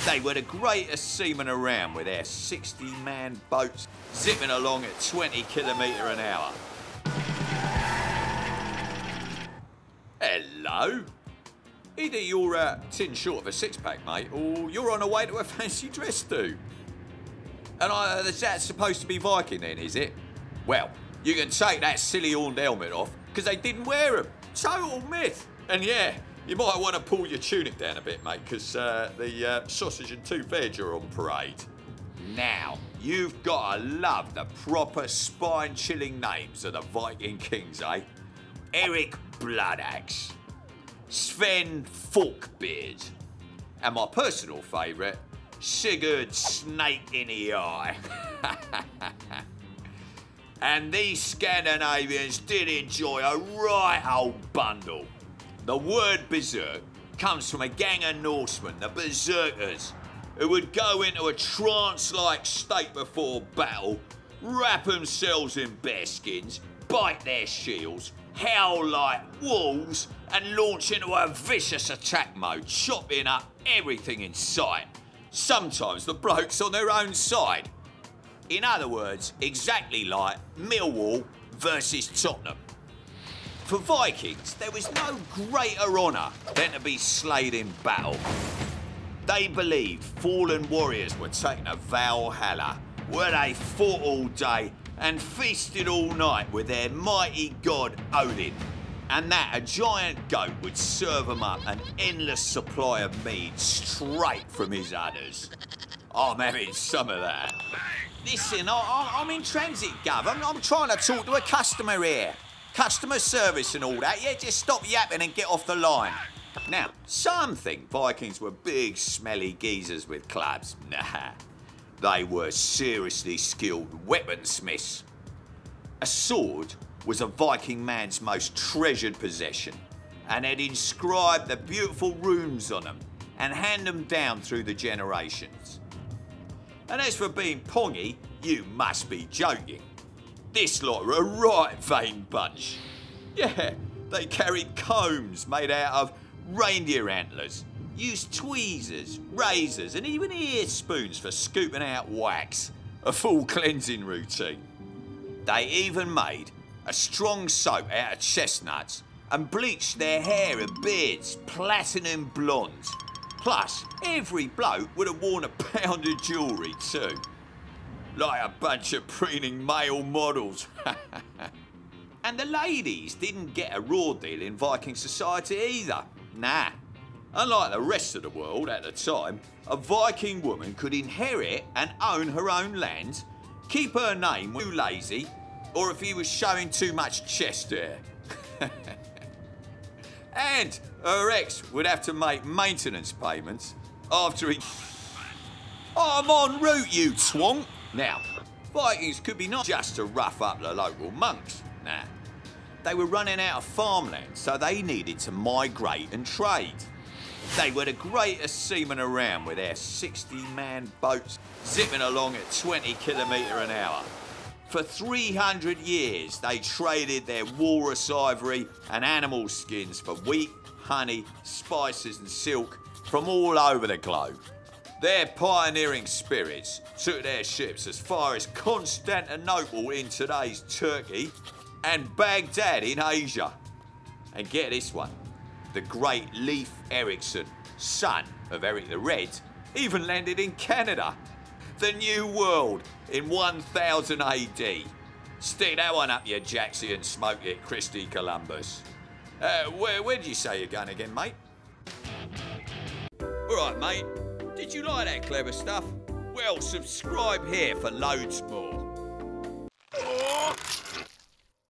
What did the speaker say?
They were the greatest seamen around with their 60-man boats zipping along at 20 km/h. Hello. Either you're tin short of a six-pack, mate, or you're on the way to a fancy dress do. And that's supposed to be Viking then, is it? Well, you can take that silly horned helmet off, because they didn't wear them. Total myth. And yeah, you might want to pull your tunic down a bit, mate, because the sausage and two veg are on parade. Now, you've got to love the proper spine-chilling names of the Viking kings, eh? Eric Bloodaxe, Sven Forkbeard, and my personal favourite, Sigurd Snake in the Eye. And these Scandinavians did enjoy a right old bundle. The word berserk comes from a gang of Norsemen, the Berserkers, who would go into a trance-like state before battle, wrap themselves in bearskins, bite their shields, howl like wolves, and launch into a vicious attack mode, chopping up everything in sight. Sometimes the blokes on their own side. In other words, exactly like Millwall versus Tottenham. For Vikings, there was no greater honour than to be slain in battle. They believed fallen warriors were taking a Valhalla, where they fought all day and feasted all night with their mighty god Odin, and that a giant goat would serve them up an endless supply of mead straight from his udders. I'm having some of that. Listen, I'm in transit, Gov. I'm trying to talk to a customer here. Customer service and all that. Yeah, just stop yapping and get off the line. Now, some think Vikings were big, smelly geezers with clubs. Nah, they were seriously skilled weaponsmiths. A sword was a Viking man's most treasured possession, and had inscribed the beautiful runes on them and hand them down through the generations. And as for being pongy, you must be joking. This lot are a right vain bunch. Yeah, they carried combs made out of reindeer antlers, used tweezers, razors, and even ear spoons for scooping out wax. A full cleansing routine. They even made a strong soap out of chestnuts and bleached their hair and beards platinum blonde. Plus, every bloke would have worn a pound of jewellery too. Like a bunch of preening male models. And the ladies didn't get a raw deal in Viking society either. Nah. Unlike the rest of the world at the time, a Viking woman could inherit and own her own land, keep her name too lazy, or if he was showing too much chest hair. And her ex would have to make maintenance payments after he... Oh, I'm en route, you twonk! Now, Vikings could be not just to rough up the local monks. Nah. They were running out of farmland, so they needed to migrate and trade. They were the greatest seamen around with their 60-man boats zipping along at 20 km/h. For 300 years, they traded their walrus ivory and animal skins for wheat, honey, spices and silk from all over the globe. Their pioneering spirits took their ships as far as Constantinople in today's Turkey and Baghdad in Asia. And get this one, the great Leif Erikson, son of Eric the Red, even landed in Canada. The New World in 1000 AD. Stick that one up your jacksie and smoke it, Christy Columbus. Where'd you say you're going again, mate? All right, mate. Did you like that clever stuff? Well, subscribe here for loads more.